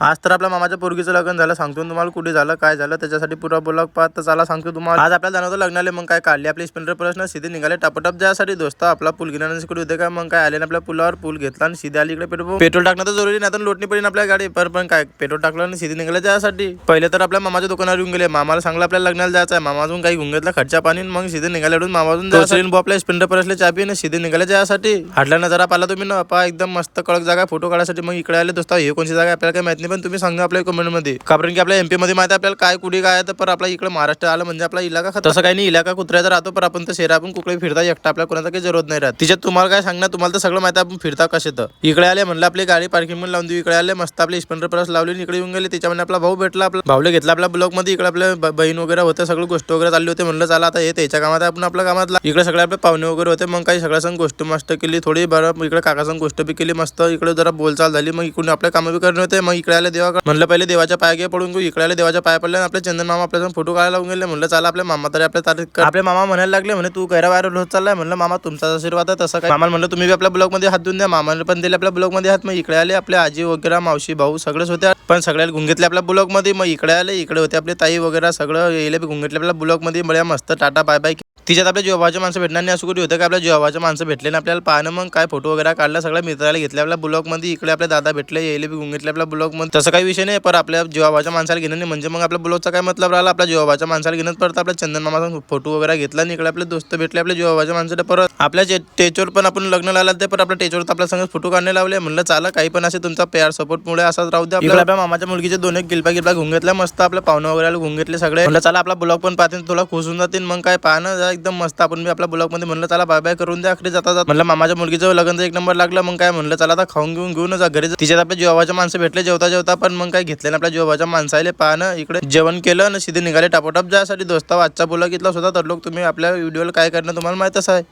आज तर आपल्या मामाच्या पोरगीचं लग्न झालं, सांगतो तुम्हाला कुठे झालं काय झालं त्याच्यासाठी पुरा ब्लॉग पाहत. तर चला सांगतो तुम्हाला. आज आपल्याला जाणवतं लग्नाले, मग काय काढली आपली स्प्लेंडर प्रश्न सीधे निघाले टापटप जायसाठी. दोस्त आपला पूल घेण्यासाठी कुठे होते का, मग काय आले ना आपल्या पुलावर, पूल घेतला आणि सीधे आली इकडे पेट्रोल टाकणं तर जरुरी नाही, तर लोटणी पडेल आपल्या गाडी पण काय पेट्रोल टाकलं आणि सीधे निघाले जायसाठी. पहिले तर आपल्या मामाच्या दुकानावर येऊन गेले, मामाला सांगलं आपल्याला लग्नाला जायचं आहे. मामाजून काही घेऊन घेतला खर्चा पाणी, मग सीधे निघाले मामाजून जायचं. आपल्या स्प्लेंडर प्रश्न चाबी आणि सीधे निघाले जायसाठी. हाडला नजारा पाहिला तुम्ही ना पा, एकदम मस्त कडक जागा फोटो काढायसाठी. मग इकडे आले दोस्त, हे कोणती जागा आपल्याला काही माहित नाही, पण तुम्ही सांगा आपल्या कमेंट मध्ये. कारण की आपल्या एमपी मध्ये माहिती आपल्याला काय कुठे काय, तर आपला इकडे महाराष्ट्र आलं म्हणजे आपला इलाका तसं काही नाही, इलाका कुत्र्याचा राहतो, पण आपण तर शहरा आपण कुठे फिरता एकटा, आपल्या कोणाचा काही जरूरत नाही राहत. तिच्यात तुम्हाला काय सांगणार, तुम्हाला तर सगळं माहिती आपण फिरता कसे. तर इकडे आले म्हणलं आपली गाडी पार्किंग मध्ये लावून देऊ. इकडे आले मस्त आपली स्प्लेंडर प्लस लावली, इकडे येऊन गेले. त्याच्यामध्ये आपला भाऊ भेटला, आपला भाऊले घेतला आपल्या ब्लॉक मध्ये. इकडे आपल्या बहीण वगैरे होते, सगळं गोष्ट वगैरे चालली होते. म्हणलं चला आता हे त्याच्या कामात आपण आपल्या कामातला. इकडे सगळे आपले पाहुणे वगैरे होते, मग काही सगळ्या संग गोष्ट मस्त केली थोडी बरं. इकडे काका संग गोष्ट बी केली मस्त, इकडे जरा बोलचाल झाली. मग इकडून आपल्या कामं बी करणे होते. मग इकडे आले देवा म्हणलं पहिले देवाच्या पाया घे पडून घेऊ. इकडे आले देवाच्या पाया पडले, आपले चंदन मामा आपल्या फोटो काढायला लावून गेले. म्हणलं चला आपल्या मामा तरी आपल्या तारीख आपले मामा म्हणायला लागले, म्हणे तू कैरा व्हायरल होत चाललाय. म्हणलं मामा तुमचा आशीर्वाद आहे, तसं काय. मामा म्हणलं तुम्ही आपल्या ब्लॉग मध्ये हात देऊन द्या. मामाने पण दिले आपल्या ब्लॉग मध्ये हात. मग इकडे आले आपले आजी वगैरे मावशी भाऊ सगळेच होते, पण सगळ्याला घुंग घेतले आपल्या ब्लॉग मध्ये. मग इकडे आले, इकडे होते आपले ताई वगैरे सगळं येले घुंग घेतले आपल्या ब्लॉग मध्ये. बळ्या मस्त टाटा बाय बाय. तिच्यात आपल्या जीवाभावाचे माणसं भेटणार नाही असं कुठे होतं का, आपल्या जीवाभावाचे माणसं भेटले ना आपल्याला पाहणं. मग काय फोटो वगैरे काढला, सगळ्या मित्राला घेतले आपल्या ब्लॉग मध्ये. इकडे आपल्या दादा भेटले, येले बी घुंग घेतले आपल्या ब्लॉग मध्ये. तसं काही विषय नाही, पण आपल्या जीवाभावाच्या माणसाला घेणं नाही म्हणजे मग आपल्या ब्लॉगचा काय मतलब राहिला. आपल्या जीवाभावाच्या माणसाला घेणं परत आपल्या चंदन मामाचा फोटो वगैरे घेतला आणि इकडे आपले दोस्त भेटले आपल्या जीवाभावाच्या माणसाला. परत आपल्या टेचवर पण आपण लग्न लावला ते, पण आपल्या टेचवर आपल्या संग फोटो काढणे लावले. म्हणलं चाला काही पण असे तुमचा प्यार सपोर्ट मुळे असाच राहू द्या. आपल्या मामाच्या मुलगीचे दोन एक गिलपा घुंग घेतल्या मस्त, आपल्या पाहुणे वगैरे घुंग घेतले सगळे. म्हणलं चला आपला ब्लॉग पण पाहते, तुला खुश होऊन जातील. मग काय पाहणं एकदम मस्त आपण आपल्या ब्लॉग मध्ये. म्हणलं चला बाय बाय करून द्या अखेर जाता. म्हणलं मामाच्या मुलगीचं लग्न एक नंबर लागलं. मग काय म्हणलं चला आता खाऊन घेऊन जा घरी. तिच्यात आपल्या जीवाभावाच्या माणसं भेटले जेवता, पण मग काय घेतले ना आपल्या जीवाभावाच्या माणसाले पाहणं. इकडे जेवण केलं आणि सीधे निघाले टापोटाप जायसाठी. दोस्ता आजचा ब्लॉग इथला होता. तर लोक तुम्ही आपल्या व्हिडिओला काय करणं तुम्हाला माहितच आहे.